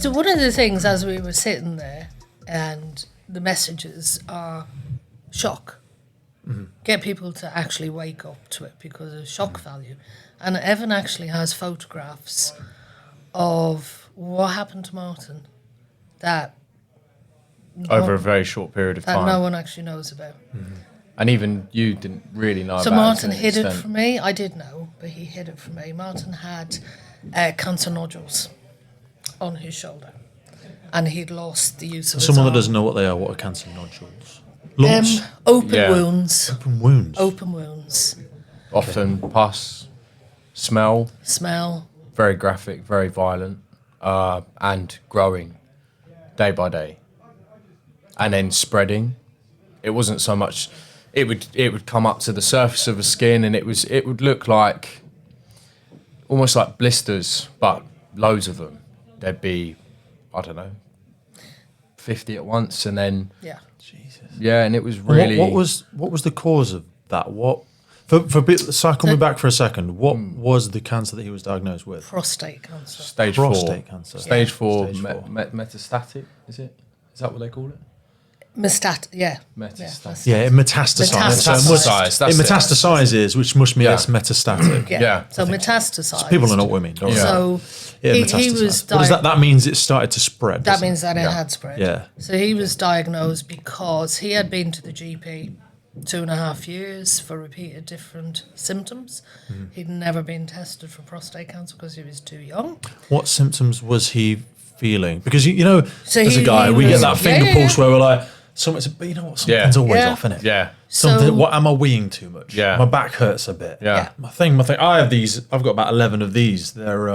So one of the things as we were sitting there, and the messages are shock. Get people to actually wake up to it because of shock value. And Evan actually has photographs of what happened to Martin that over a very short period of time. That no one actually knows about. And even you didn't really know so about Martin it. So hid it from me. I did know, but he hid it from me. Martin had cancer nodules on his shoulder. And he'd lost the use of his Someone arm. that doesn't know what they are, what are cancer nodules? Lumps? Open wounds. Open wounds? Open wounds. Often pus, smell, very graphic, very violent, and growing day by day. And then spreading. It wasn't so much, it would come up to the surface of the skin and it would look like, almost like blisters, but loads of them. There'd be, I don't know, 50 at once, and then and it was really. What was the cause of that? What so coming back for a second? What was the cancer that he was diagnosed with? Prostate cancer. Stage prostate 4 cancer. Stage 4 Stage 4. Metastatic. Is it? Is that what they call it? Metastasis. Yeah, it metastasized. It metastasizes, which must mean it's metastatic. So metastasized. So people know what we mean, don't they? So he was what does that means it started to spread. That means that it had spread. Yeah. So he was diagnosed because he had been to the GP 2.5 years for repeated different symptoms. He'd never been tested for prostate cancer because he was too young. What symptoms was he feeling? Because you know, so as a guy, we get that finger pulse where we're like, but you know what? Something's always off, innit? Yeah. Something. What am I weeing too much? Yeah. My back hurts a bit. Yeah. My thing. I have these. I've got about 11 of these. They're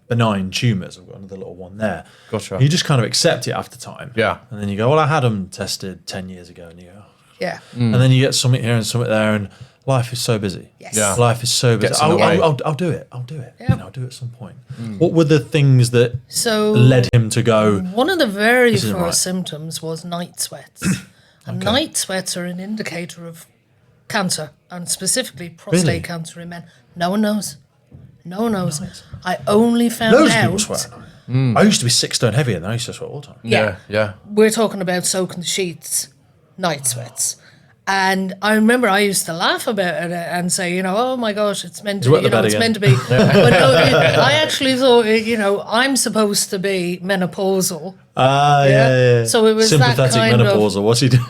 benign tumours. I've got another little one there. Gotcha. You just kind of accept it after time. Yeah. And then you go, well, I had them tested 10 years ago, and you go, yeah. And then you get something here and something there, and life is so busy. Yes. Yeah. Life is so busy. Gets in the way. I'll do it. I'll do it. Yeah. I'll do it at some point. What were the things that led him to go? One of the very "This first isn't right." symptoms was night sweats. And night sweats are an indicator of cancer, and specifically prostate cancer in men. No one knows. No one knows. I only found Loads of out. people sweat. I used to be 6 stone heavier, and I used to sweat all the time. Yeah. We're talking about soaking the sheets, night sweats. And I remember I used to laugh about it and say, oh my gosh, it's meant to be, it's meant to be. But no, I actually thought, I'm supposed to be menopausal. So it was sympathetic that kind menopausal. What's he doing?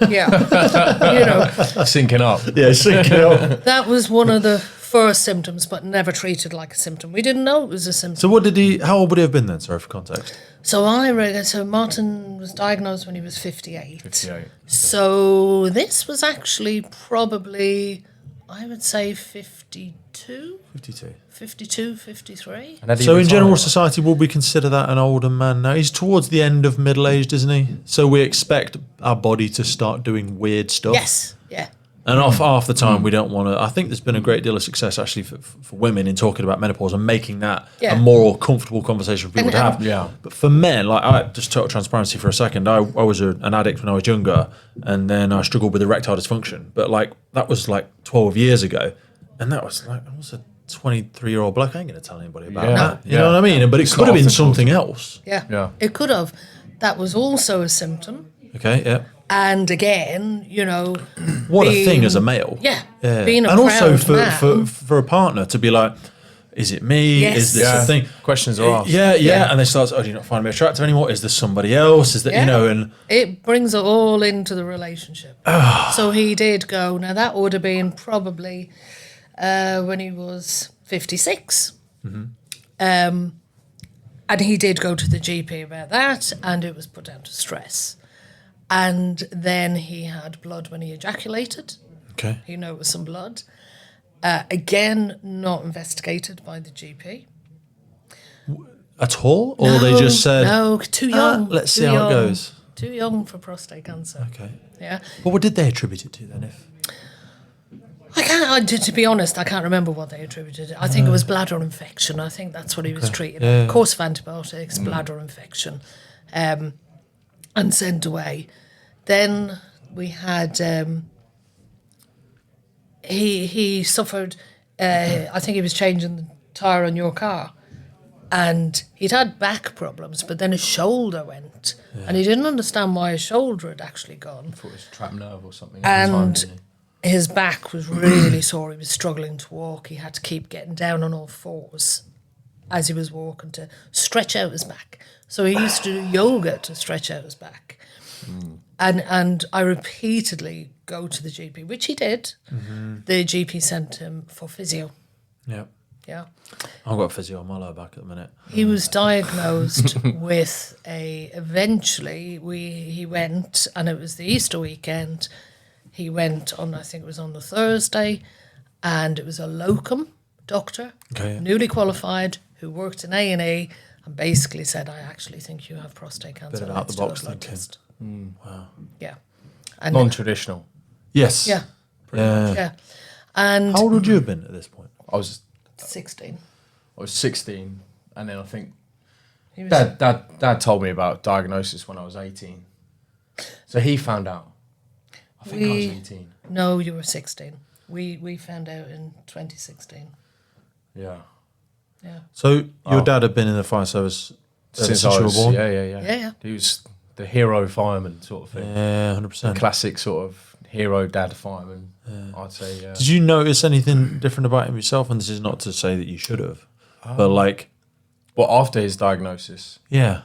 Syncing up. Yeah, syncing up. That was one of the first symptoms, but never treated like a symptom. We didn't know it was a symptom. So how old would he have been then? Sorry for context. So Martin was diagnosed when he was 58. 58. So this was actually probably, I would say 52, 53. So in general society, would we consider that an older man now? He's towards the end of middle age, isn't he? So we expect our body to start doing weird stuff. Yes, yeah. And half the time we don't want to. I think there's been a great deal of success actually for women in talking about menopause and making that a more comfortable conversation for people to have. Yeah. But for men, just total transparency for a second, I was an addict when I was younger, and then I struggled with erectile dysfunction. But that was 12 years ago, and that was I was a 23-year-old bloke. I ain't going to tell anybody about that. You know what I mean? But it could have been something else. Yeah. It could have. That was also a symptom. Okay. Yeah. And again, what a thing as a male. Yeah. Being a and also man. for a partner to be like, is it me? Yes. Is this a thing? Questions are asked. Yeah. And they start, do you not find me attractive anymore? Is there somebody else? Is that, and it brings it all into the relationship. So he did go. Now that would have been probably when he was 56. And he did go to the GP about that, and it was put down to stress. And then he had blood when he ejaculated. Okay. He noticed some blood. Again, not investigated by the GP. At all? Or they just said... No, too young. Let's see how it goes. Too young for prostate cancer. Okay. Yeah. Well, what did they attribute it to then? To be honest, I can't remember what they attributed it. I think it was bladder infection. I think that's what he was treated. Course of antibiotics, bladder infection. And sent away. Then we had he suffered. I think he was changing the tire on your car And he'd had back problems, but then his shoulder went. And he didn't understand why his shoulder had actually gone. I thought it was a trapped nerve or something at the time, And didn't his back was really sore. He was struggling to walk. He had to keep getting down on all fours as he was walking to stretch out his back. So he used to do yoga to stretch out his back. And I repeatedly go to the GP, which he did. The GP sent him for physio. Yeah. Yeah. I've got physio on my lower back at the minute. He was diagnosed with eventually he went, and it was the Easter weekend. He went on, I think it was on the Thursday, and it was a locum doctor, newly qualified, who worked in A&E, and basically said, I actually think you have prostate cancer. Bit of out the box blood thinking. test. Wow. Yeah. And Non-traditional. Yes. yeah. Yeah. And How old would you have been at this point? I was 16. 16, and then I think He was, Dad told me about diagnosis when I was 18. So he found out. I think I was 18. No, you were 16. We found out in 2016. Yeah. Yeah. So your dad had been in the fire service Since you I were was, born? Yeah. He was the hero fireman sort of thing. Yeah, 100%. Classic sort of hero dad fireman, I'd say. Yeah. Did you notice anything different about him yourself? And this is not to say that you should have, but like, But after his diagnosis, yeah.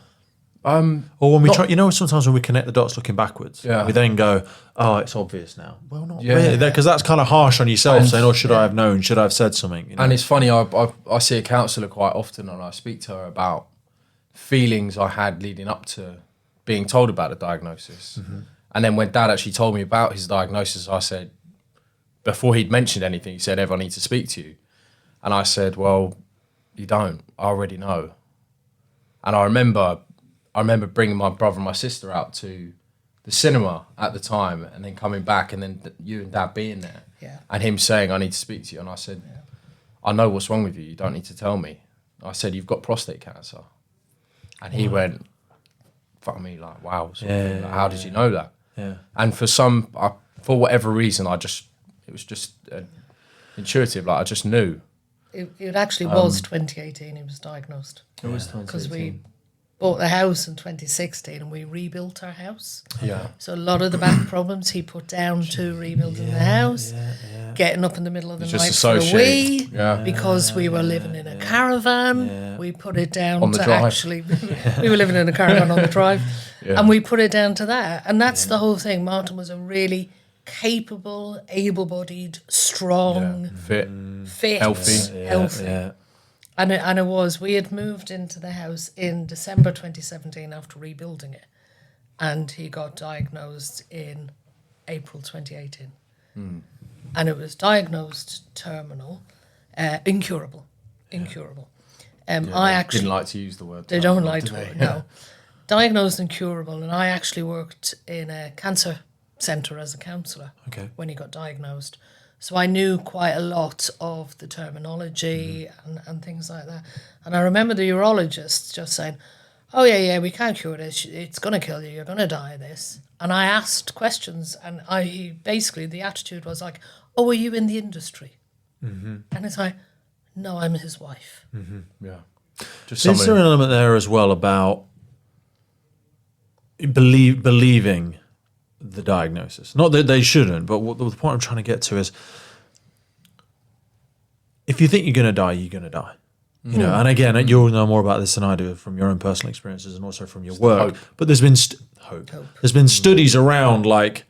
Or when we try, sometimes when we connect the dots looking backwards, we then go, oh, it's obvious now. Well, not really, because that's kind of harsh on yourself, saying, oh, should I have known? Should I have said something? You know? And it's funny, I see a counsellor quite often, and I speak to her about feelings I had leading up to being told about the diagnosis. And then when Dad actually told me about his diagnosis, I said, before he'd mentioned anything, he said, Ev, I need to speak to you. And I said, well, you don't. I already know. And I remember bringing my brother and my sister out to the cinema at the time, and then coming back, and then you and Dad being there, and him saying, I need to speak to you. And I said, I know what's wrong with you. You don't need to tell me. I said, you've got prostate cancer. And he went, fuck me, like, wow. Sort of thing. Like, how did you know that? Yeah. And for for whatever reason, it was just intuitive. Like, I just knew. It actually was 2018 he was diagnosed. It was because we bought the house in 2016 and we rebuilt our house. Yeah. So a lot of the back problems he put down to rebuilding the house, getting up in the middle of the Just night for a wee, Yeah. because we were living in a caravan. We put it down On the to drive. actually, we were living in a caravan on the drive, Yeah. and we put it down to that. And that's the whole thing. Martin was a really capable, able-bodied, strong, Fit. healthy. Yeah. And it was. We had moved into the house in December 2017 after rebuilding it, and he got diagnosed in April 2018. And it was diagnosed terminal, incurable. I actually didn't like to use the word. they don't terminal, like do to they? work, no. Diagnosed incurable, and I actually worked in a cancer centre as a counsellor when he got diagnosed. So I knew quite a lot of the terminology and things like that. And I remember the urologist just saying, oh, yeah, we can't cure this. It's going to kill you. You're going to die of this. And I asked questions, and basically the attitude was like, oh, are you in the industry? And it's like, no, I'm his wife. Yeah. Just Is there an element there as well about believing the diagnosis? Not that they shouldn't, but the point I'm trying to get to is, if you think you're going to die, you're going to die. You know, and again, you'll know more about this than I do from your own personal experiences and also from your work. hope. But there's been hope. There's been studies around, like,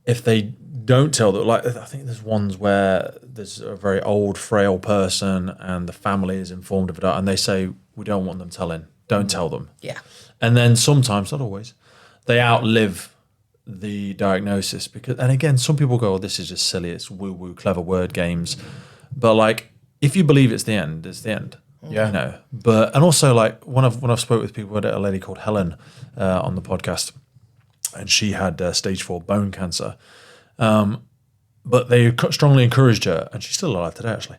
if they don't tell them, like, I think there's ones where there's a very old, frail person and the family is informed of it, and they say, we don't want them telling. Don't tell them. Yeah. And then sometimes, not always, they outlive the diagnosis because, and again, some people go, oh, this is just silly, it's woo-woo, clever word games. But like, if you believe it's the end, it's the end. Yeah. You know. But, and also like, when I've spoke with people, I had a lady called Helen on the podcast, and she had stage 4 bone cancer. But they strongly encouraged her, and she's still alive today actually,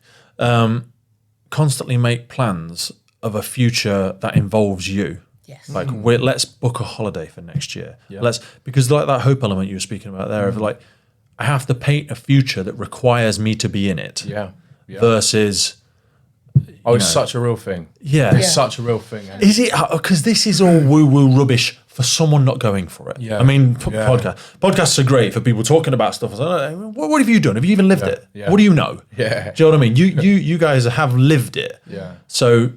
constantly make plans of a future that involves you. Yes. Like, let's book a holiday for next year. Yeah. Because like that hope element you were speaking about there, of like, I have to paint a future that requires me to be in it. Yeah. Versus, Oh, it's such a real thing. Yeah. It's such a real thing. And Is it? Because this is all woo-woo rubbish for someone not going for it. Yeah. I mean, podcasts are great for people talking about stuff. What have you done? Have you even lived it? Yeah. What do you know? Yeah. Do you know what I mean? You guys have lived it. Yeah. So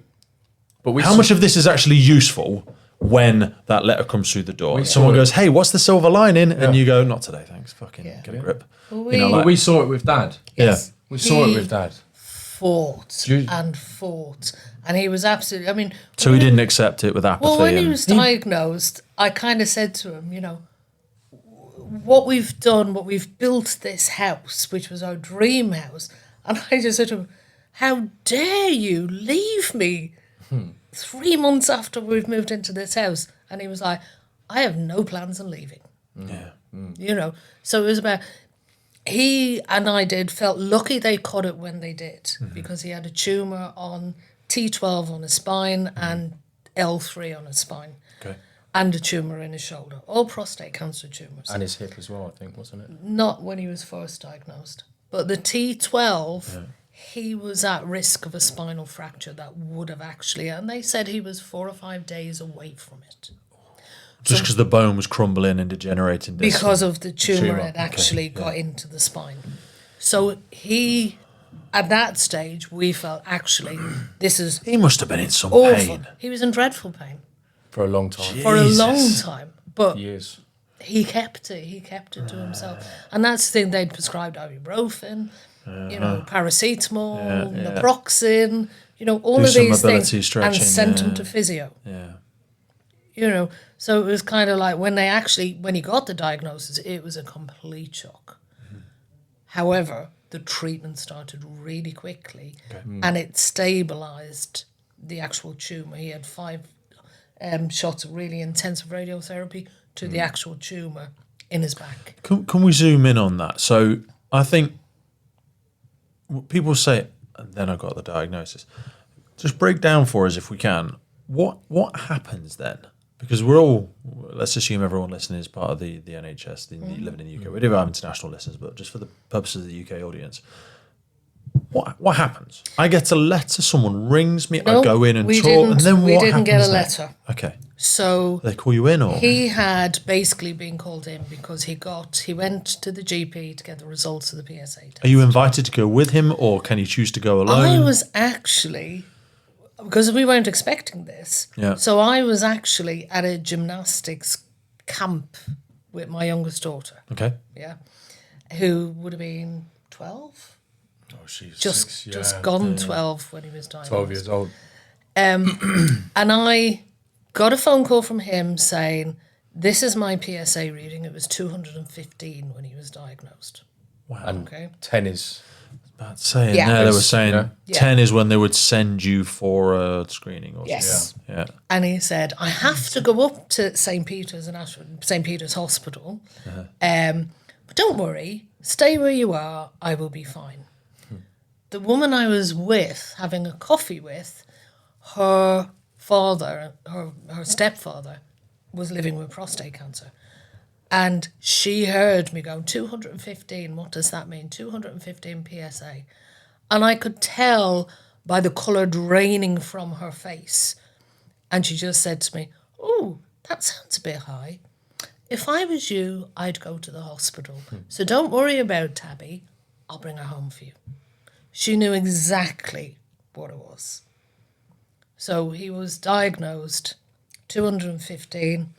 But how much of this is actually useful when that letter comes through the door? Someone goes, hey, what's the silver lining? And you go, not today, thanks. Fucking get a grip. Well, we saw it with Dad. Yes. We saw it with Dad. Fought and fought. And he was absolutely, I mean... So he didn't accept it with apathy. Well, when he was diagnosed, I kind of said to him, what we've done, what we've built this house, which was our dream house. And I just said to him, how dare you leave me 3 months after we've moved into this house? And he was like, I have no plans on leaving. Yeah. So it was about... He and I felt lucky they caught it when they did, because he had a tumour on T12 on his spine and L3 on his spine. Okay. And a tumour in his shoulder. All prostate cancer tumours. And his hip as well, I think, wasn't it? Not when he was first diagnosed. But the T12, he was at risk of a spinal fracture that would have actually... And they said he was 4 or 5 days away from it. Just because the bone was crumbling and degenerating. Because of the tumour had actually got into the spine. So he, at that stage, we felt, actually, this is He must have been in some awful. pain. He was in dreadful pain. For a long time. For a long time. But Years. he kept it. He kept it to himself. And that's the thing, they'd prescribed ibuprofen, paracetamol, naproxen, all Do of some these mobility things. stretching, and sent him to physio. Yeah. So it was kind of like when he got the diagnosis, it was a complete shock. However, the treatment started really quickly and it stabilised the actual tumour. He had 5 shots of really intensive radiotherapy to the actual tumour in his back. Can we zoom in on that? So I think people say, and then I got the diagnosis. Just break down for us, if we can, what happens then? Because we're all, let's assume everyone listening is part of the NHS, living in the UK. We do have international listeners, but just for the purposes of the UK audience, what happens? I get a letter, someone rings me, I go in and talk, and then we what didn't get a happens letter. then? Okay. So They call you in, or he had basically been called in because he went to the GP to get the results of the PSA test. are you invited to go with him, or can you choose to go alone? I was actually, because we weren't expecting this, so I was actually at a gymnastics camp with my youngest daughter, Okay. who would have been 12, Oh, she's just gone 12 when he was diagnosed. 12 years old. And I got a phone call from him saying, this is my PSA reading. It was 215 when he was diagnosed. Wow. And Okay. 10 is... About saying Yeah. there, they were saying Yeah. 10 is when they would send you for a screening or Yes. something. Yeah. And he said, I have to go up to St. Peter's St. Peter's Hospital. But don't worry, stay where you are, I will be fine. The woman I was with, having a coffee with, her father, her stepfather, was living with prostate cancer. And she heard me go, 215, what does that mean? 215 PSA. And I could tell by the colour draining from her face. And she just said to me, oh, that sounds a bit high. If I was you, I'd go to the hospital. So don't worry about Tabby. I'll bring her home for you. She knew exactly what it was. So he was diagnosed 215.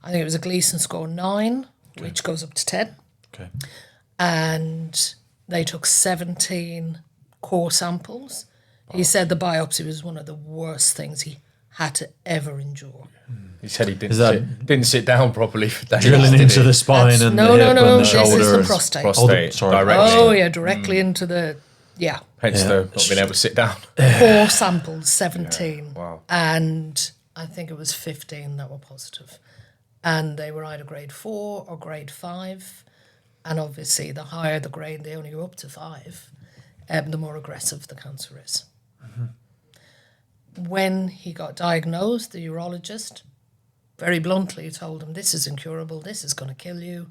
I think it was a Gleason score 9, which goes up to 10. Okay. And they took 17 core samples. He said the biopsy was one of the worst things he had to ever endure. He said he didn't sit down properly for days. Drilling into the spine and no, the hip and the this shoulder. is the and- prostate. Prostate, sorry. directly. Oh, yeah, directly into the, Hence the not being able to sit down. core samples, 17. Wow. And I think it was 15 that were positive. And they were either grade 4 or grade 5. And obviously, the higher the grade, they only go up to 5, the more aggressive the cancer is. When he got diagnosed, the urologist very bluntly told him, this is incurable, this is going to kill you.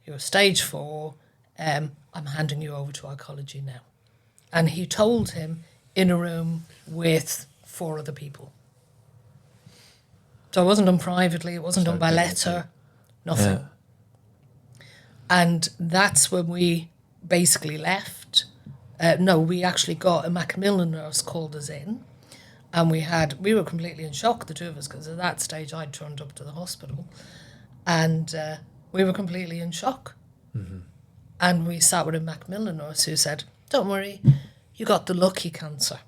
You're stage 4. I'm handing you over to oncology now. And he told him, in a room with 4 other people. So it wasn't done privately, it wasn't done by letter, nothing. Yeah. And that's when we basically left. We actually got a Macmillan nurse called us in, and we were completely in shock, the two of us, because at that stage I'd turned up to the hospital, and we were completely in shock. Mm-hmm. And we sat with a Macmillan nurse who said, "Don't worry, you got the lucky cancer."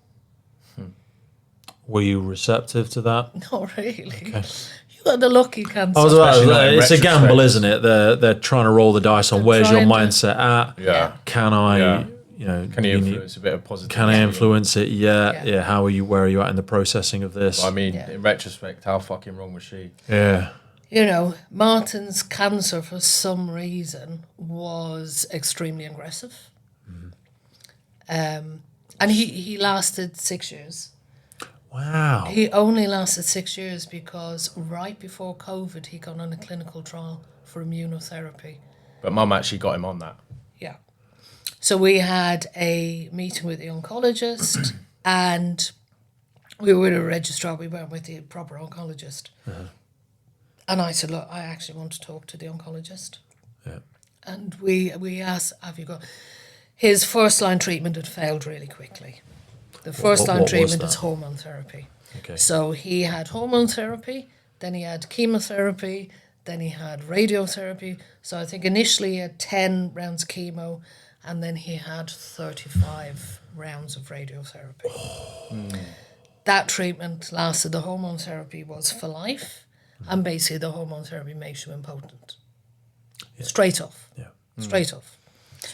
Were you receptive to that? Not really. Okay. You got the lucky cancer. I was about to say, it's a retrospect. gamble, isn't it? They're trying to roll the dice on where's your mindset at. Yeah. Can I, Yeah. you know, Can you influence a bit of positivity? Can I influence it? Yeah. How are you? Where are you at in the processing of this? I mean, in retrospect, how fucking wrong was she? Yeah. You know, Martin's cancer, for some reason, was extremely aggressive. Mm-hmm. And he lasted 6 years. Wow. He only lasted 6 years because right before COVID, he got on a clinical trial for immunotherapy. But Mum actually got him on that. Yeah. So we had a meeting with the oncologist and we were with a registrar. We weren't with the proper oncologist. Uh-huh. And I said, look, I actually want to talk to the oncologist. Yeah. And we asked, have you got... His first-line treatment had failed really quickly. The first-line treatment is hormone therapy. Okay. So he had hormone therapy, then he had chemotherapy, then he had radiotherapy. So I think initially he had 10 rounds of chemo, and then he had 35 rounds of radiotherapy. That treatment lasted, the hormone therapy was for life, and basically the hormone therapy makes you impotent. Yeah. Straight off. Yeah. Straight off.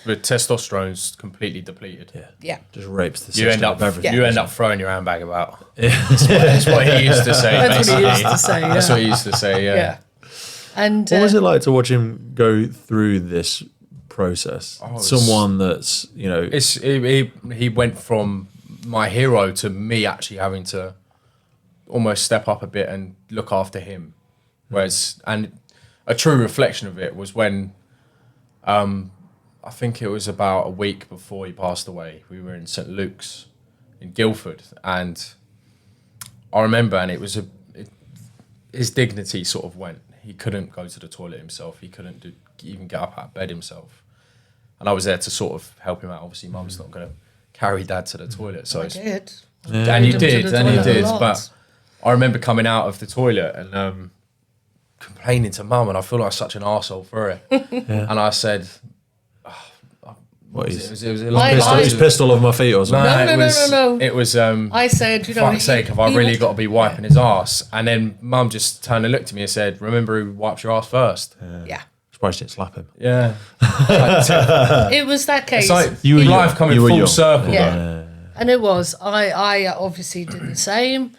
But testosterone's completely depleted. Yeah. Just rapes the You system end up of everything. you end up throwing your handbag about. That's what he used to say. That's what he basically. used to say, yeah. That's what he used to say. Yeah. And What was it like to watch him go through this process? Someone that's, you know... He went from my hero to me actually having to almost step up a bit and look after him. Whereas, and a true reflection of it was when, I think it was about a week before he passed away, we were in St. Luke's in Guildford, and I remember, and it was his dignity sort of went. He couldn't go to the toilet himself. He couldn't even get up out of bed himself. And I was there to sort of help him out. Obviously, Mum's not going to carry Dad to the toilet. So I did. And you did. But I remember coming out of the toilet and complaining to Mum, and I feel like such an arsehole for it. And I said, What it was a He's pissed all over my feet or something. No. It was. I said, you know, fuck's sake, have I really got to be wiping his ass? And then Mum just turned and looked at me and said, "Remember who wipes your ass first?" Yeah. Surprised you didn't slap him. Yeah. It was that case. It's like life coming full young. circle. Yeah. And it was. I obviously did the same.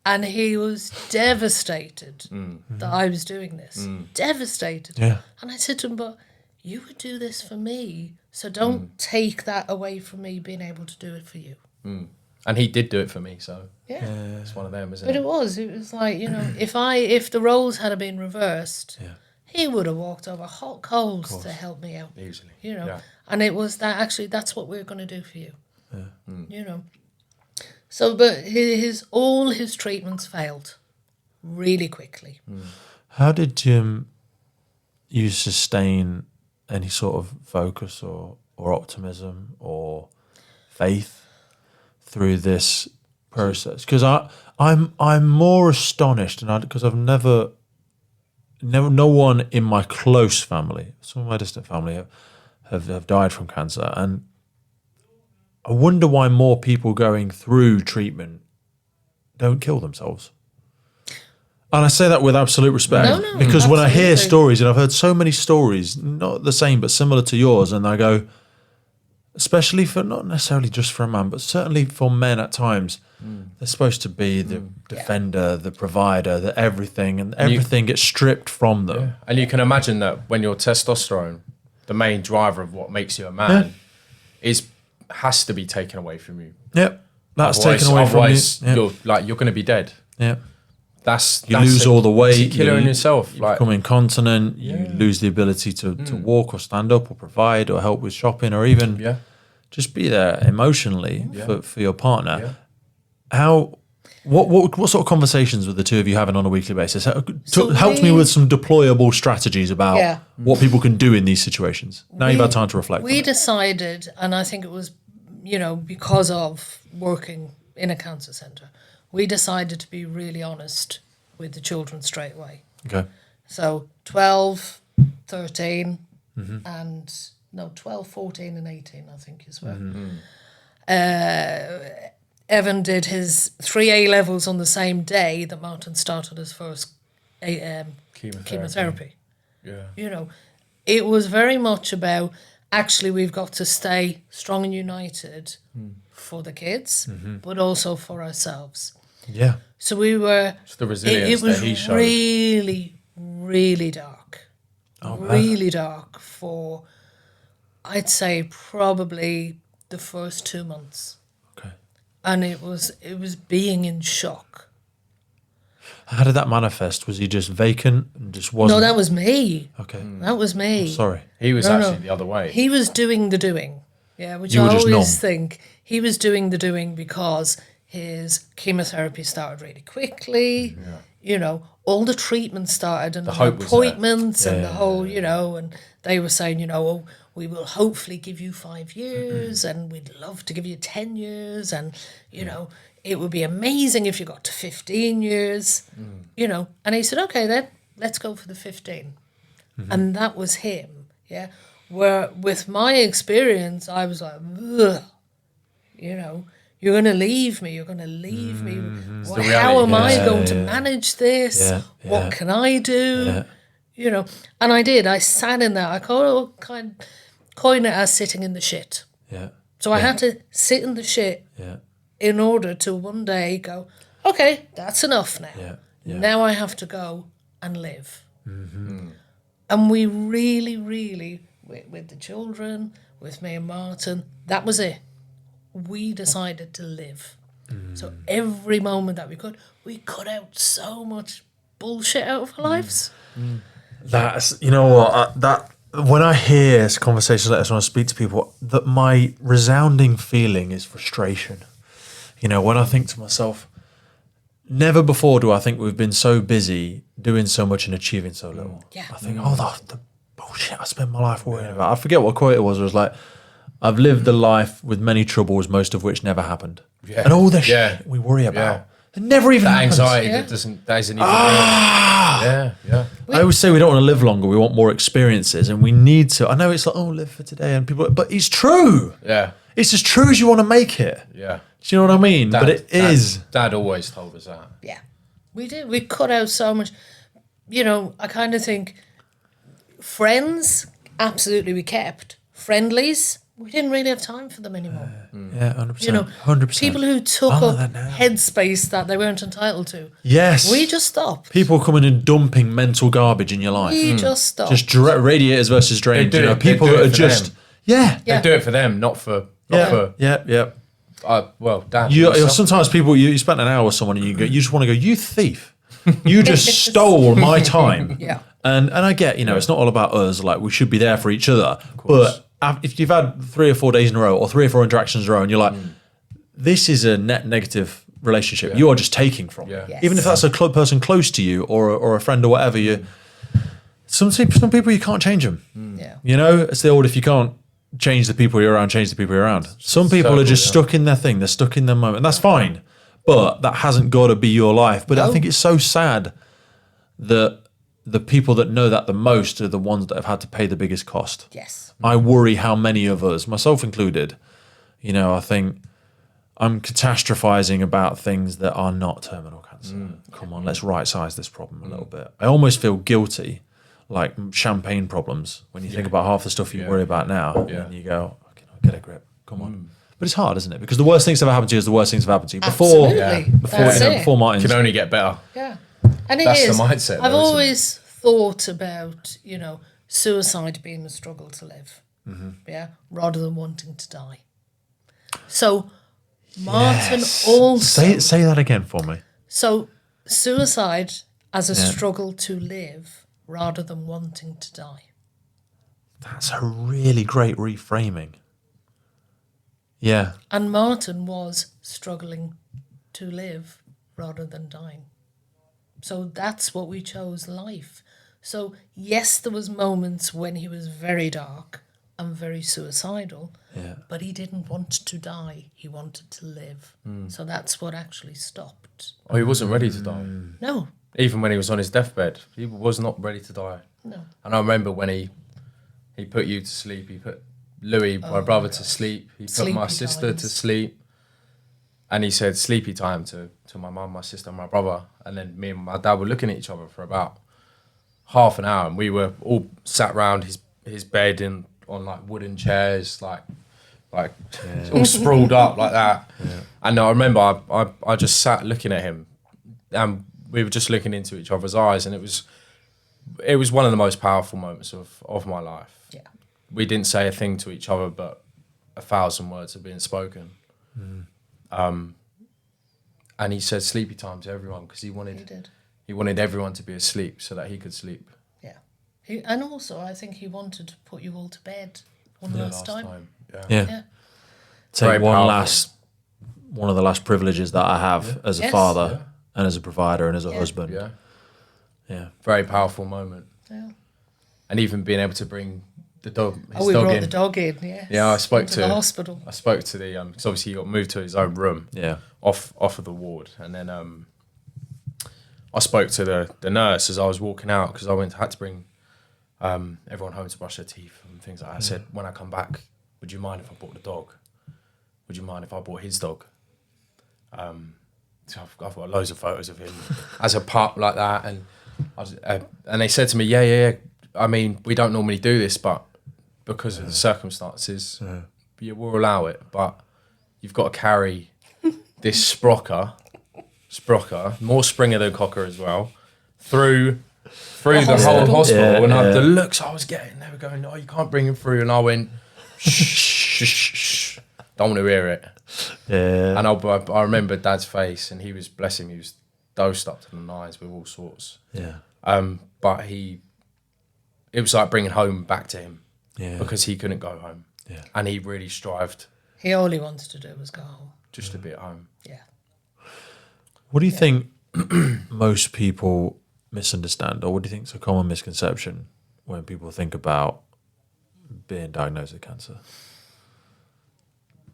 And he was devastated that I was doing this. Devastated. Yeah. And I said to him, but you would do this for me, so don't take that away from me being able to do it for you. And he did do it for me, so Yeah. it's one of them, isn't But it? it was like, you know, if the roles had been reversed, he would have walked over hot coals to help me out. Easily. You know. Yeah. And it was that actually that's what we're gonna do for you. You know. So but all his treatments failed really quickly. How did you sustain any sort of focus or optimism or faith through this process? Because I'm more astonished, and because I've never, no one in my close family, some of my distant family have died from cancer, and I wonder why more people going through treatment don't kill themselves. And I say that with absolute respect, No, because when I hear absolutely. stories, and I've heard so many stories, not the same but similar to yours, and I go, especially for not necessarily just for a man, but certainly for men at times, they're supposed to be the defender, the provider, the everything, and everything gets stripped from them. Yeah. And you can imagine that when your testosterone, the main driver of what makes you a man, has to be taken away from you. Yep, that's taken away from you. Otherwise, Yep. you're going to be dead. Yep. You lose all the weight. Killer in yourself. You become incontinent. You lose the ability to walk or stand up or provide or help with shopping or even just be there emotionally for your partner. Yeah. What sort of conversations were the two of you having on a weekly basis? So Help me with some deployable strategies about what people can do in these situations. Now you've had time to reflect. We decided, and I think it was, because of working in a cancer centre, we decided to be really honest with the children straight away. Okay. So 12, 13, and 12, 14 and 18, I think as well. Evan did his 3 A-levels on the same day that Martin started his first chemotherapy. Yeah. It was very much about, actually, we've got to stay strong and united for the kids, but also for ourselves. Yeah. So we were... It's the resilience it was that he showed. really, really dark. Really dark for, I'd say, probably the first 2 months. Okay. And it was being in shock. How did that manifest? Was he just vacant and just wasn't? No, that was me. Okay. That was me. Sorry. He was No, actually no. the other way. He was doing the doing. Yeah, which You I were just always numb. think he was doing the doing because his chemotherapy started really quickly. All the treatments started and the hope was appointments and Yeah. the whole, and they were saying, oh, we will hopefully give you 5 years and we'd love to give you 10 years and, it would be amazing if you got to 15 years, And he said, okay, then let's go for the 15. And that was him, yeah. Where with my experience, I was like, ugh, you're going to leave me. You're going to leave me. Well, the how reality. am I Yeah, going to yeah. manage this? Yeah, What yeah. can I do? And I did. I sat in there. I coined it as sitting in the shit. Yeah. So I had to sit in the shit Yeah. in order to one day go, okay, that's enough now. Yeah. Yeah. Now I have to go and live. And we really, really, with the children, with me and Martin, that was it. We decided to live. So every moment that we cut out so much bullshit out of our lives. That's, you know what, that when I hear conversations like this, when I speak to people, that my resounding feeling is frustration. When I think to myself, never before do I think we've been so busy doing so much and achieving so little. Yeah. I think, the bullshit I spend my life worrying about. I forget what quote it was. It was like, I've lived a life with many troubles, most of which never happened. Yeah. And all the Yeah. shit we worry about, Yeah. it never even That happens. anxiety Yeah. that isn't even real. Yeah. I always say we don't want to live longer, we want more experiences, and we need to. I know it's like, live for today, and people, but it's true. Yeah. It's as true as you want to make it. Yeah. Do you know what I mean? But it is. Dad always told us that. Yeah, we did. We cut out so much. I kind of think friends, absolutely we kept. Friendlies, we didn't really have time for them anymore. Yeah, 100%. 100%. People who took I like up that now. headspace that they weren't entitled to. Yes. We just stopped. People coming and dumping mental garbage in your life. We just stopped. Just direct radiators versus drains. They do it- People they do that it are for just. them. Yeah. Yeah. They do it for them, not for. Yeah. Dad. Sometimes people, you spent an hour with someone and you just want to go, you thief. You just stole my time. Yeah. And I get, it's not all about us. Like, we should be there for each other. But if you've had 3 or 4 days in a row or 3 or 4 interactions in a row and you're like, this is a net negative relationship. You are just taking from. Yeah. Yes. Even if that's a person close to you or a friend or whatever, some people you can't change them. Yeah. It's the old, if you can't change the people you're around, change the people you're around. Some people are just stuck in their thing. They're stuck in their moment. And that's fine. But that hasn't got to be your life. But I think it's so sad that the people that know that the most are the ones that have had to pay the biggest cost. Yes. I worry how many of us, myself included, I think I'm catastrophizing about things that are not terminal cancer. Come on, let's right-size this problem a little bit. I almost feel guilty, like champagne problems, when you think about half the stuff you worry about now, and you go, okay, get a grip, come on. But it's hard, isn't it? Because the worst things that ever happened to you is the worst things that have happened to you. Absolutely. Before That's it. Martin's. Can only get better. Yeah. And it That's is. the mindset, though, I've isn't it? always thought about, suicide being a struggle to live. Yeah. Rather than wanting to die. So Martin also Say that again for me. So suicide as a struggle to live rather than wanting to die. That's a really great reframing. Yeah. And Martin was struggling to live rather than dying. So that's what we chose, life. So yes, there was moments when he was very dark and very suicidal, but he didn't want to die. He wanted to live. So that's what actually stopped. Oh, he wasn't ready to die. No. Even when he was on his deathbed, he was not ready to die. No. And I remember when he put you to sleep, he put Louis, my brother, to sleep. He put my sister to sleep. And he said sleepy time to my mum, my sister, and my brother. And then me and my dad were looking at each other for about half an hour. And we were all sat round his bed on like wooden chairs, like all sprawled up like that. Yeah. And I remember I just sat looking at him, and we were just looking into each other's eyes, and it was one of the most powerful moments of my life. Yeah. We didn't say a thing to each other, but 1,000 words had been spoken. And he said sleepy time to everyone because he wanted everyone to be asleep so that he could sleep. Yeah. And also, I think he wanted to put you all to bed one last time. Yeah. Take one of the last privileges that I have as a father and as a provider and as a husband. Yeah. Yeah. Very powerful moment. Yeah. And even being able to bring the dog. We brought the dog in. Yes. Yeah, I spoke to the hospital. I spoke to the because obviously he got moved to his own room. Yeah. Off of the ward, and then I spoke to the nurse as I was walking out because I had to bring everyone home to brush their teeth and things like that. I said, when I come back, would you mind if I brought the dog? Would you mind if I brought his dog? So I've got loads of photos of him as a pup like that, and they said to me, yeah. I mean, we don't normally do this, but because of the circumstances, we'll allow it. But you've got to carry this sprocker, more Springer than Cocker as well, through the whole hospital. And the looks I was getting, they were going, "Oh, you can't bring him through." And I went, shh, don't want to hear it. Yeah. And I remember Dad's face, and he was, bless him, he was dosed up to the nines with all sorts. Yeah. But it was like bringing home back to him. Yeah. Because he couldn't go home. Yeah. And he really strived. All he wanted to do was go home. Just to be at home. Yeah. What do you think most people misunderstand, or what do you think is a common misconception when people think about being diagnosed with cancer?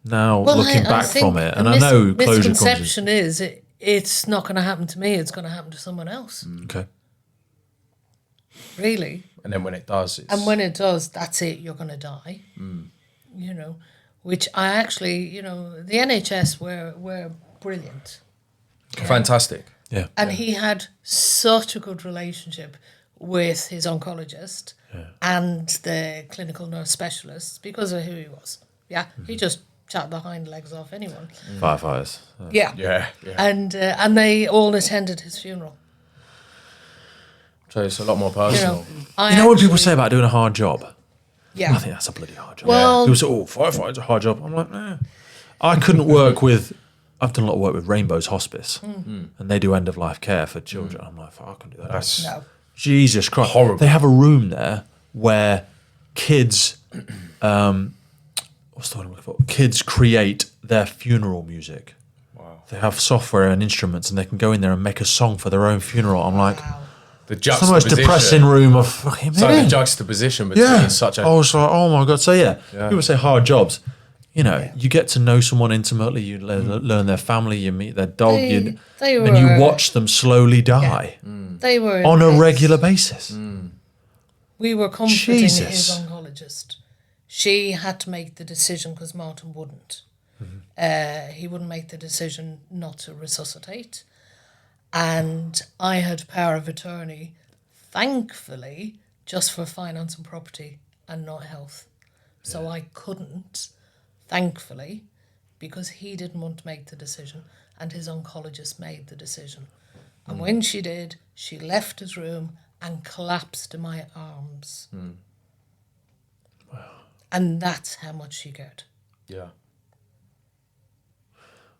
Now, looking back from it, and I know closure misconception is it's not going to happen to me, it's going to happen to someone else. Okay. Really. And then when it does, that's it, you're going to die. You know, which I actually, the NHS were brilliant. Fantastic. Yeah. And he had such a good relationship with his oncologist and the clinical nurse specialists because of who he was. Yeah. He just chat the hind legs off anyone. Firefighters. Yeah. And they all attended his funeral. So it's a lot more personal. You know what people say about doing a hard job? Yeah. I think that's a bloody hard job. Well, people say, firefighter's a hard job. I'm like, nah. I couldn't work with... I've done a lot of work with Rainbow's Hospice, and they do end-of-life care for children. I'm like, I couldn't do that. No. Jesus Christ. Horrible. They have a room there where kids... what's the word I'm looking for? Kids create their funeral music. Wow. They have software and instruments, and they can go in there and make a song for their own funeral. I'm like... Wow. The it's the most depressing room of fucking... So the juxtaposition between such a... I was like, oh my God. So people say hard jobs. You get to know someone intimately, you learn their family, you meet their dog, and you watch them slowly die. They were on a regular basis. We were comforting his oncologist. She had to make the decision because Martin wouldn't. He wouldn't make the decision not to resuscitate. And I had power of attorney, thankfully, just for finance and property and not health. So I couldn't, thankfully, because he didn't want to make the decision and his oncologist made the decision. And when she did, she left his room and collapsed in my arms. Wow. And that's how much she cared. Yeah.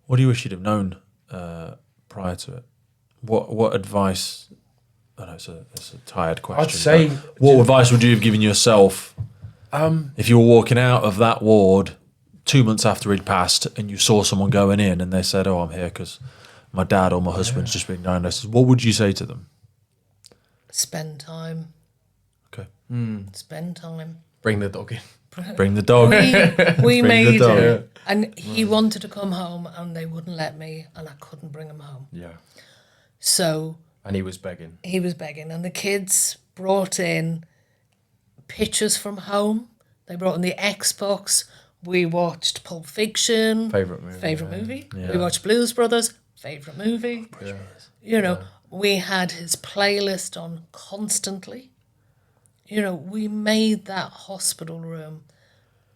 What do you wish you'd have known prior to it? What advice? I know it's a tired question. I'd say, what advice would you have given yourself if you were walking out of that ward 2 months after he'd passed and you saw someone going in and they said, "Oh, I'm here because my dad or my husband's just been diagnosed," what would you say to them? Spend time. Okay. Spend time. Bring the dog in. Bring the dog. We Bring the made dog. it. And he wanted to come home and they wouldn't let me and I couldn't bring him home. Yeah. So And he was begging. and the kids brought in pictures from home. They brought in the Xbox. We watched Pulp Fiction. Favourite movie. We watched Blues Brothers. Favourite movie. Yeah. You know, we had his playlist on constantly. You know, we made that hospital room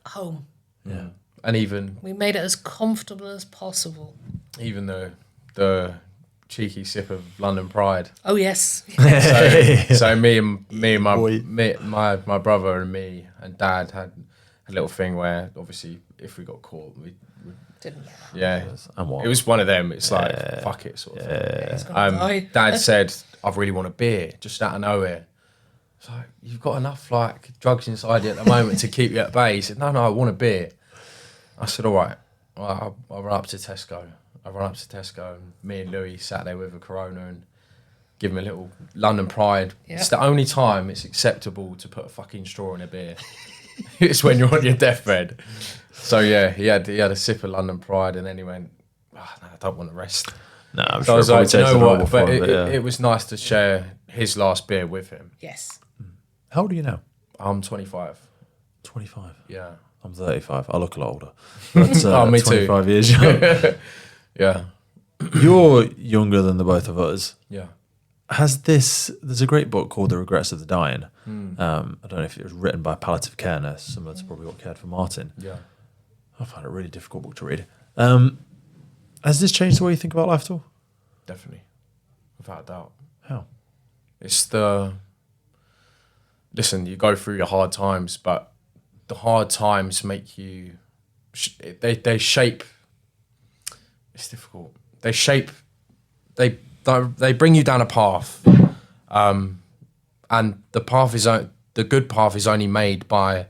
home. Yeah. And even We made it as comfortable as possible. the cheeky sip of London Pride. Oh yes. So me and my brother and me and Dad had a little thing where obviously if we got caught, we Didn't matter. yeah, And what? it was one of them. It's like fuck it sort of thing. He's gonna die. Dad said, "I really want a beer," just out of nowhere. It's like, you've got enough like drugs inside you at the moment to keep you at bay. He said, "No, I want a beer." I said, "All right." Well, I'll run up to Tesco. And me and Louis sat there with a Corona and give him a little London Pride. Yeah. It's the only time it's acceptable to put a fucking straw in a beer. It's when you're on your deathbed. So yeah, he had a sip of London Pride and then he went, "Oh, no, I don't want the rest." No, I'm So sure I was it like, probably "You know tasted horrible what?" for But him, it was nice to share his last beer with him. Yes. How old are you now? I'm 25. 25. Yeah. I'm 35. I look a lot older. But, Oh, me too. 25 years young. Yeah. You're younger than the both of us. Yeah. There's a great book called The Regrets of the Dying. I don't know if it was written by a palliative care nurse, similar to probably what cared for Martin. Yeah. I find it a really difficult book to read. Has this changed the way you think about life at all? Definitely. Without a doubt. How? It's listen, you go through your hard times, but the hard times make you, they shape, it's difficult. They shape, they bring you down a path. And the good path is only made by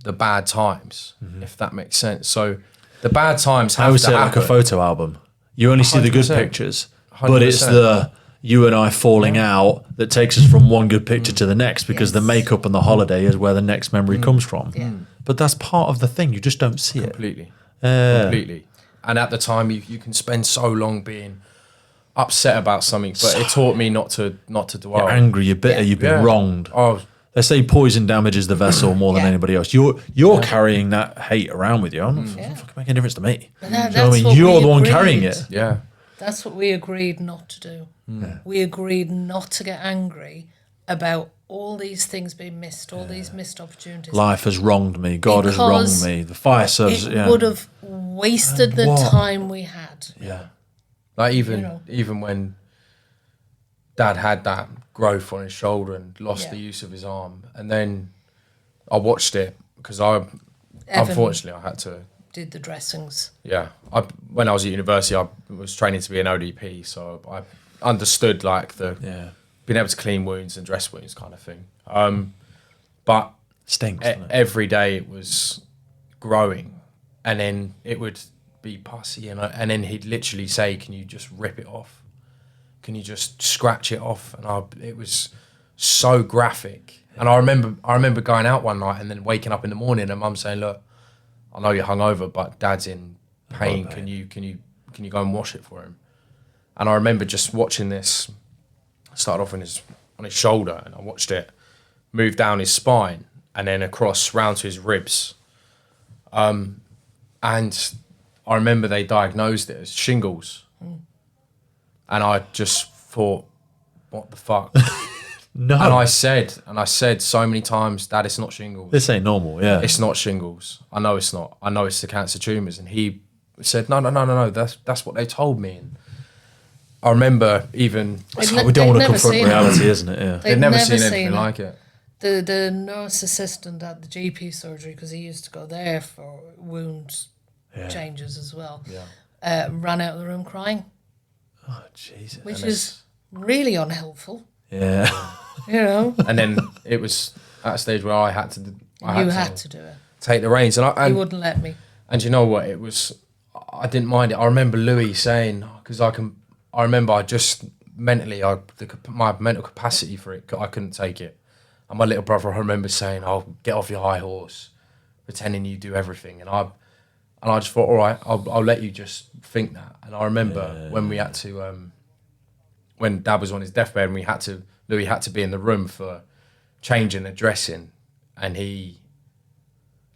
the bad times, if that makes sense. So the bad times have I would to say happen. like a photo album. You only see the good 100%. pictures, but it's 100%. the you and I falling out that takes us from one good picture to the next because the makeup and the holiday is where the next memory comes from. Yeah. But that's part of the thing. You just don't see it. Completely. Completely. And at the time, you can spend so long being upset about something, but it taught me not to dwell. You're angry, you're bitter, you've been wronged. Oh, They say poison damages the vessel more than Yeah. anybody else. You're carrying that hate around with you. I'm not fucking making a difference to me. But Do you know that's what I mean? what You're we the one agreed. carrying it. yeah. That's what we agreed not to do. We agreed not to get angry about all these things being missed, all these missed opportunities. Life has wronged me. God has Because wronged me. The fire service. It would have wasted the what? time we had. Yeah. Like know. even when Dad had that growth on his shoulder and lost Yeah. the use of his arm, and then I watched it because Evan unfortunately I had to. did the dressings. Yeah, when I was at university, I was training to be an ODP, so I understood like the being able to clean wounds and dress wounds kind of thing. But Stinks. doesn't it? every day it was growing, and then it would be pussy, and then he'd literally say, "Can you just rip it off? Can you just scratch it off?" And it was so graphic. And I remember going out one night and then waking up in the morning and Mum saying, "Look, I know you're hungover, but Dad's in pain. Can you go and wash it for him?" And I remember just watching this. I started off on his shoulder, and I watched it move down his spine and then across round to his ribs. And I remember they diagnosed it as shingles, and I just thought, "What the fuck?" No. And I said so many times, "Dad, it's not shingles. This ain't normal. Yeah. It's not shingles. I know it's not. I know it's the cancer tumours." And he said, "No. That's what they told me." And I remember even we don't want to confront reality, isn't it? Yeah. they'd never seen anything like it. The nurse assistant at the GP surgery, because he used to go there for wound changes as well, ran out of the room crying, Oh, Jesus. which is really unhelpful. Yeah. You know, And then it was at a stage where I had to. you had to do it. take the reins. And he wouldn't let me. And you know what? I didn't mind it. I remember Louis saying, because I remember I just mentally, my mental capacity for it, I couldn't take it. And my little brother, I remember saying, "Oh, get off your high horse," pretending you do everything. And I just thought, all right, I'll let you just think that. And I remember when we had to, when Dad was on his deathbed, and Louis had to be in the room for changing and dressing, and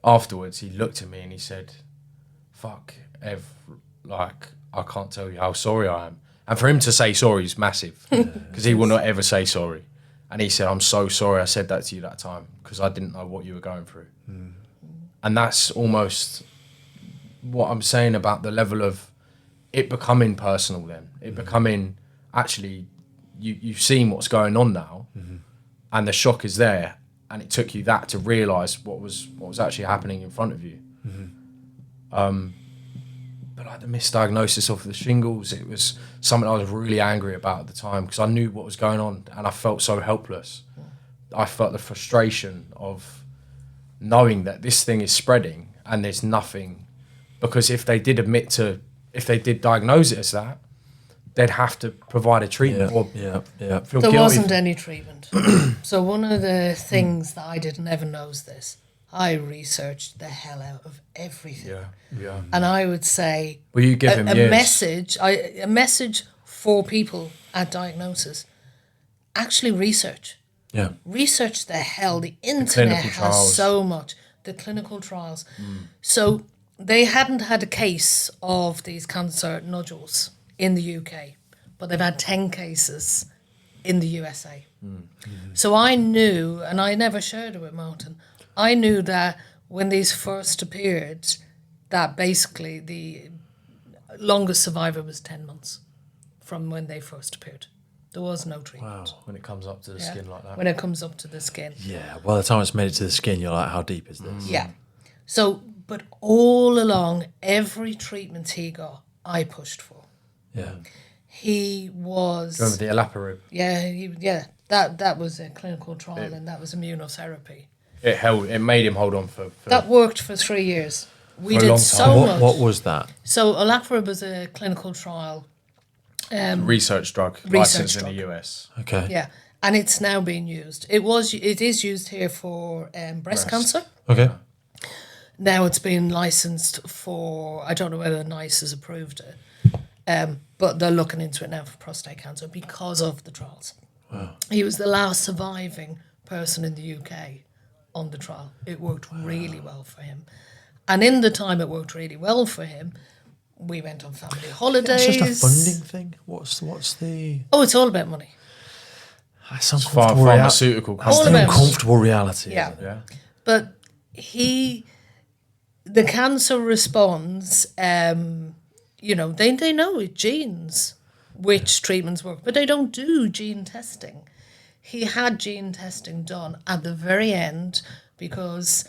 afterwards he looked at me and he said, "Fuck, Ev, like, I can't tell you how sorry I am." And for him to say sorry is massive, because he will not ever say sorry. And he said, "I'm so sorry I said that to you that time, because I didn't know what you were going through." And that's almost what I'm saying about the level of it becoming personal then. It becoming, actually, you've seen what's going on now, and the shock is there, and it took you that to realise what was actually happening in front of you. But like the misdiagnosis of the shingles, it was something I was really angry about at the time, because I knew what was going on and I felt so helpless. I felt the frustration of knowing that this thing is spreading and there's nothing, because if they did diagnose it as that, they'd have to provide a treatment or feel There guilty. wasn't any treatment. So one of the things that I did, Evan knows this, I researched the hell out of everything. Yeah. And I would say Well, you give him a years. message for people at diagnosis, actually research. Yeah. Research the hell. The internet has trials. so much. The clinical trials. So they hadn't had a case of these cancer nodules in the UK, but they've had 10 cases in the USA. So I knew, and I never shared it with Martin, I knew that when these first appeared, that basically the longest survivor was 10 months from when they first appeared. There was no treatment. Wow, when it comes up to the skin like that. When it comes up to the skin. Yeah. By the time it's made it to the skin, you're like, how deep is this? Yeah. So, but all along, every treatment he got, I pushed for. Yeah. He was... Remember the olaparib? Yeah, that was a clinical trial, and that was immunotherapy. It made him hold on for That worked for 3 years. We For a did long so time. much. What was that? So olaparib was a clinical trial. research drug licensed in the US. Okay. Yeah, and it's now being used. It is used here for breast cancer. Okay. Now it's been licensed for, I don't know whether NICE has approved it, but they're looking into it now for prostate cancer because of the trials. Wow. He was the last surviving person in the UK on the trial. It worked really well for him. And in the time it worked really well for him, we went on family holidays. It's just a funding thing. What's the? Oh, it's all about money. That's uncomfortable. Pharmaceutical All company. about- Uncomfortable reality. Yeah. Isn't it? Yeah. But the cancer responds, they know it genes, which treatments work, but they don't do gene testing. He had gene testing done at the very end because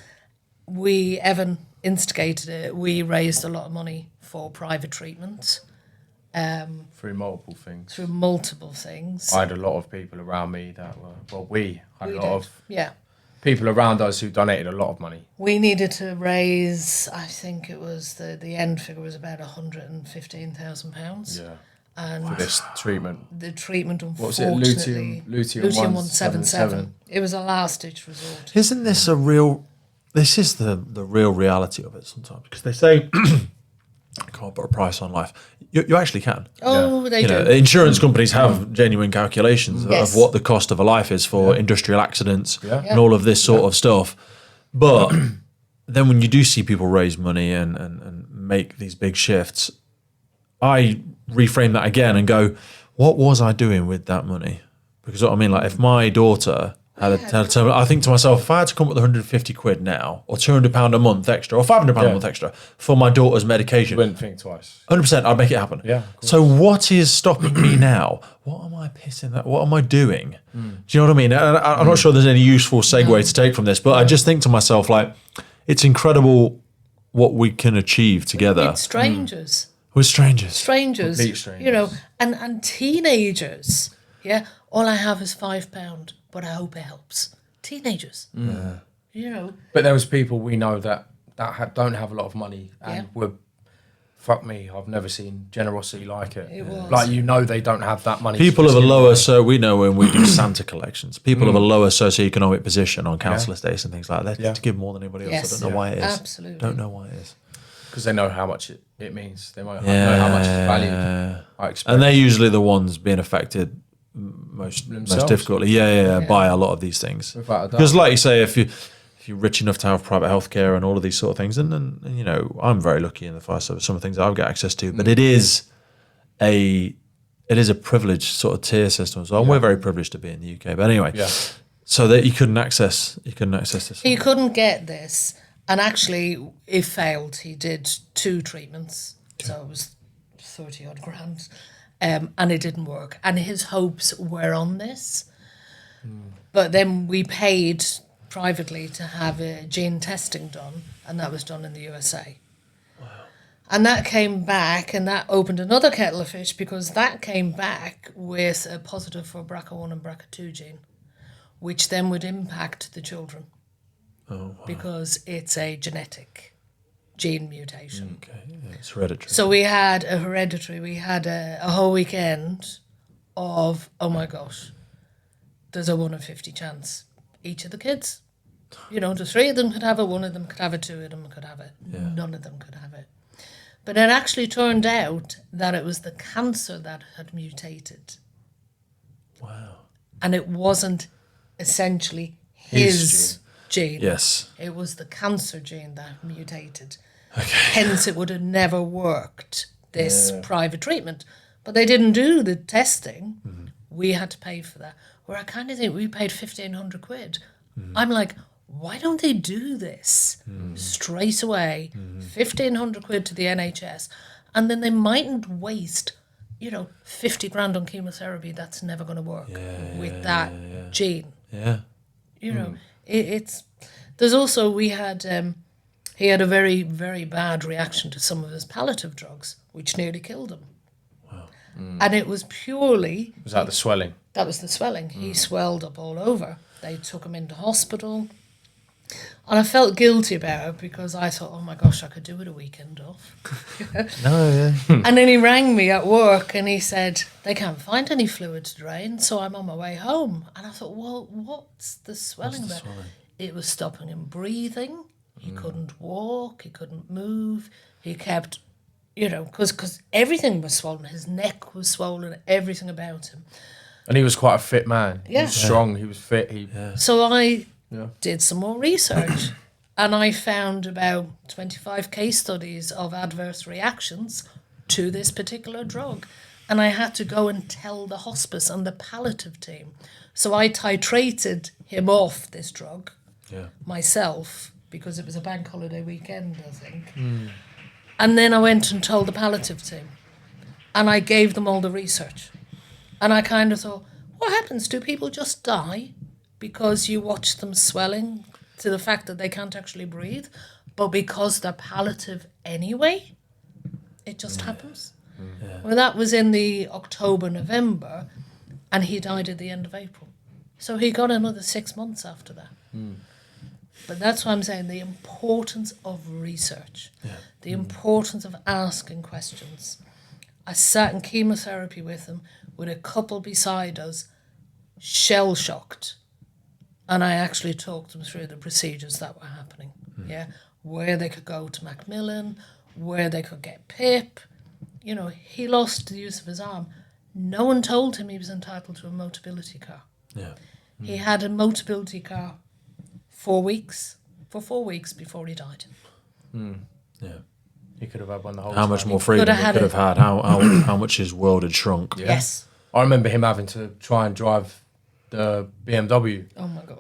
Evan instigated it. We raised a lot of money for private treatment Through multiple things. through multiple things. I had a lot of people around me that were, we had a lot of Yeah. people around us who donated a lot of money. We needed to raise, I think it was the end figure was about £115,000. Yeah. And For this treatment. the treatment, What was it? unfortunately, Lutetium Lutetium 177. It was a last-ditch resort. Isn't this this is the real reality of it sometimes, because they say you can't put a price on life. You actually can. Oh, they You do. know, insurance companies have genuine calculations Yes. of what the cost of a life is for industrial accidents Yeah. and all of this sort of stuff. But then when you do see people raise money and make these big shifts, I reframe that again and go, what was I doing with that money? Because what I mean, like if my daughter had I think to myself, if I had to come up with 150 quid now, or £200 a month extra, or £500 a month extra for my daughter's medication, Wouldn't think twice. 100%, I'd make it happen. Yeah, of course. So what is stopping me now? What am I pissing that? What am I doing? Do you know what I mean? And I'm not sure there's any useful segue to take from this, but I just think to myself, like, it's incredible what we can achieve together With strangers. with strangers. Complete strangers. And teenagers. Yeah, all I have is £5, but I hope it helps. Teenagers. you know. But there was people we know that don't have a lot of money and were, fuck me, I've never seen generosity like it. It was. Like, you know, they don't have that money. People of a lower, so we know when we do Santa collections, people of a lower socioeconomic position on council estates and things like that, to give more than anybody else. Yes. I don't know why it is. Absolutely. Don't know why it is. Because they know how much it means. They might know how much it's valued. I expect. And they're usually the ones being affected most difficultly. By a lot of these things. Because, like you say, if you're rich enough to have private healthcare and all of these sort of things, and you know, I'm very lucky in the fire service. Some of the things I've got access to, but it is a privileged sort of tier system as well. And we're very privileged to be in the UK. But anyway, so that you couldn't access this. He couldn't get this, and actually, it failed. He did 2 treatments, so it was 30 odd grand, and it didn't work. And his hopes were on this, but then we paid privately to have gene testing done, and that was done in the USA. Wow. And that came back, and that opened another kettle of fish, because that came back with a positive for BRCA1 and BRCA2 gene, which then would impact the children. Oh, wow. Because it's a genetic gene mutation. Okay, it's hereditary. So we had a hereditary, we had a whole weekend of, oh my gosh, there's a 1 in 50 chance. Each of the kids, you know, the 3 of them could have it, 1 of them could have it, 2 of them could have it, none of them could have it. But it actually turned out that it was the cancer that had mutated. Wow. And it wasn't essentially his gene. Yes. It was the cancer gene that mutated. Okay. Hence, it would have never worked, this private treatment. But they didn't do the testing. Mm-hmm. We had to pay for that. Where I kind of think we paid 1,500 quid. I'm like, why don't they do this straight away? 1,500 quid to the NHS, and then they mightn't waste, you know, 50 grand on chemotherapy. That's never going to work with that gene. Yeah, you know, it's. There's also he had a very, very bad reaction to some of his palliative drugs, which nearly killed him. Wow. And it was purely. Was that the swelling? That was the swelling. He swelled up all over. They took him into hospital. And I felt guilty about it, because I thought, oh my gosh, I could do with a weekend off. And then he rang me at work and he said, they can't find any fluid to drain, so I'm on my way home. And I thought, well, what's the swelling about? It was stopping him breathing. He couldn't walk. He couldn't move. He kept, you know, because everything was swollen. His neck was swollen, everything about him. And he was quite a fit man. Yeah. He was strong. He was fit. So I did some more research, and I found about 25 case studies of adverse reactions to this particular drug. And I had to go and tell the hospice and the palliative team. So I titrated him off this drug myself, because it was a bank holiday weekend, I think. And then I went and told the palliative team, and I gave them all the research. And I kind of thought, what happens? Do people just die because you watch them swelling to the fact that they can't actually breathe, but because they're palliative anyway? It just happens. Yeah. Well, that was in the October, November, and he died at the end of April. So he got another 6 months after that. But that's why I'm saying the importance of research, the importance of asking questions. I sat in chemotherapy with him, with a couple beside us, shell-shocked. And I actually talked them through the procedures that were happening, where they could go to Macmillan, where they could get PIP. You know, he lost the use of his arm. No one told him he was entitled to a Motability car. Yeah. He had a Motability car for 4 weeks before he died. Yeah. He could have had one the whole How time. much more freedom he could have had. How much his world had shrunk. Yeah. Yes. I remember him having to try and drive the BMW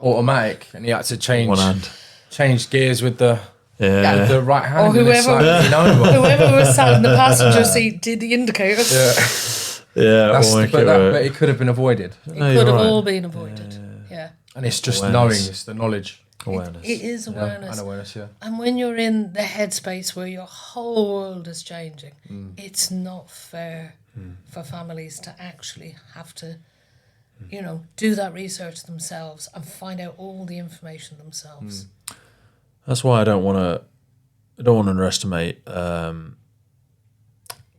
automatic, and he had to change gears with the right hand. Or whoever was sat in the passenger seat did the indicators. But it could have been avoided. It could have all been avoided. Yeah. And it's just knowing, it's the knowledge. Awareness. It is awareness. And awareness, And when you're in the headspace where your whole world is changing, it's not fair for families to actually have to you know, do that research themselves and find out all the information themselves. That's why I don't want to underestimate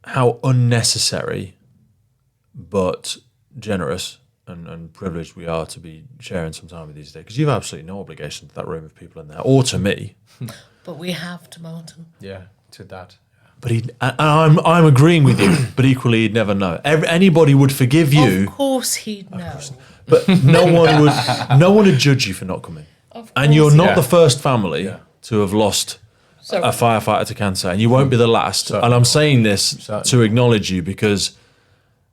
how unnecessary but generous and privileged we are to be sharing some time with you today, because you've absolutely no obligation to that room of people in there or to me. But we have to, Martin. Yeah, to Dad. But I'm agreeing with you. But equally, he'd never know. Anybody would forgive you, Of course he'd know. but no one would judge you for not coming. Of And you're course not Yeah. the first family Yeah. to have lost So- a firefighter to cancer, and you won't be the last. Certainly And I'm not. saying this Certainly to acknowledge you, because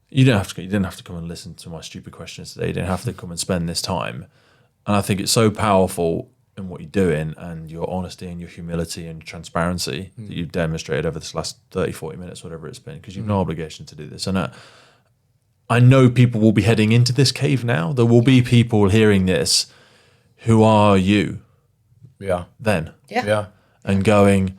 you didn't have to come and listen to my stupid questions today. You didn't have to come and spend this time. And I think it's so powerful in what you're doing, and your honesty and your humility and transparency that you've demonstrated over this last 30, 40 minutes, whatever it's been, because you've no obligation to do this. And I know people will be heading into this cave now. There will be people hearing this who are you Yeah. then, Yeah. Yeah. and going,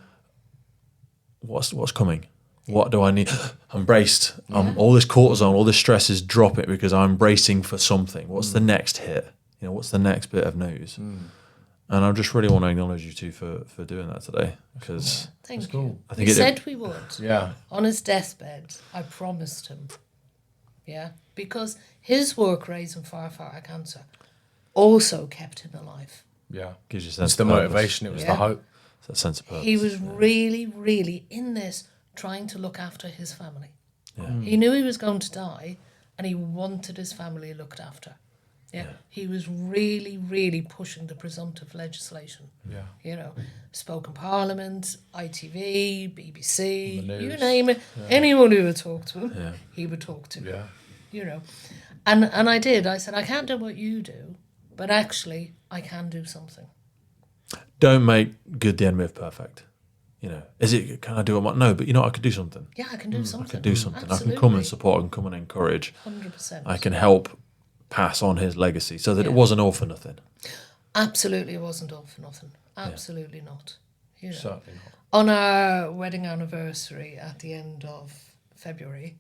what's coming? What do I need? I'm braced. All this cortisol, all this stress is dropping because I'm bracing for something. What's the next hit? You know, what's the next bit of news? And I just really want to acknowledge you two for doing that today, because Thank you. I think We it- said we would. Yeah. On his deathbed, I promised him. Yeah. Because his work raising firefighter cancer also kept him alive. Yeah. gives you a sense It's the of purpose. motivation. It was Yeah. the hope. It's that sense of purpose. He was really, really in this trying to look after his family. Yeah. He knew he was going to die and he wanted his family looked after. Yeah. He was really, really pushing the presumptive legislation. Yeah. You know, spoke in Parliament, ITV, BBC, On the you news. name it. Anyone who would talk to him, he would talk to. Yeah. You know. And I did. I said, I can't do what you do, but actually I can do something. Don't make good the enemy of perfect. You know, can I do what? No, but you know, I could do something. Yeah, I can do something. I can do something. I Absolutely. can come and support. I can come and encourage. 100%. I can help pass on his legacy, so that it Yeah. wasn't all for nothing. Absolutely, it wasn't all for nothing. Absolutely not. You know. Certainly not. On our wedding anniversary at the end of February,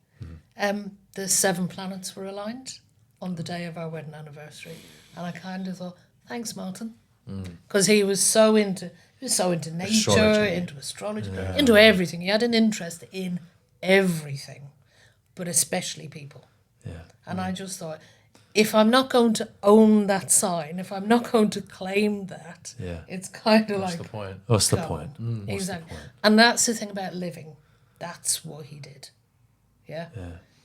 the 7 planets were aligned on the day of our wedding anniversary, and I kind of thought, thanks, Martin, because he was so into nature, Astrology. into astrology, into everything. He had an interest in everything, but especially people. Yeah. And I just thought, if I'm not going to own that sign, if I'm not going to claim that, Yeah. it's kind of What's like, the point? What's the Go point? on. Exactly. And that's the thing about living. That's what he did. Yeah?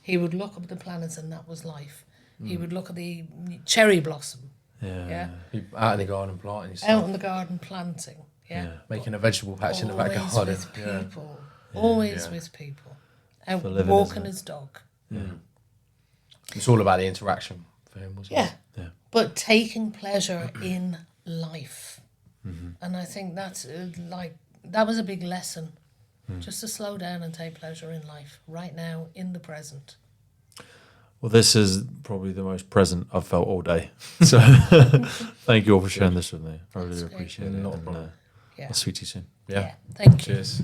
He would look up at the planets and that was life. He would look at the cherry blossom. Yeah. Be out in the garden planting Out yourself. in the garden planting. Yeah. Making a vegetable patch in the back Always garden. with Yeah. people. Always with people. Out For living, walking isn't it? his dog. It's all about the interaction for him, wasn't Yeah. it? Yeah. But taking pleasure in life. And I think that's that was a big lesson. Just to slow down and take pleasure in life right now, in the present. Well, this is probably the most present I've felt all day. So thank you all for sharing this with me. I really That's great. appreciate it. Not a And, problem. Yeah. I'll speak to you soon. Yeah. Thank you. Cheers.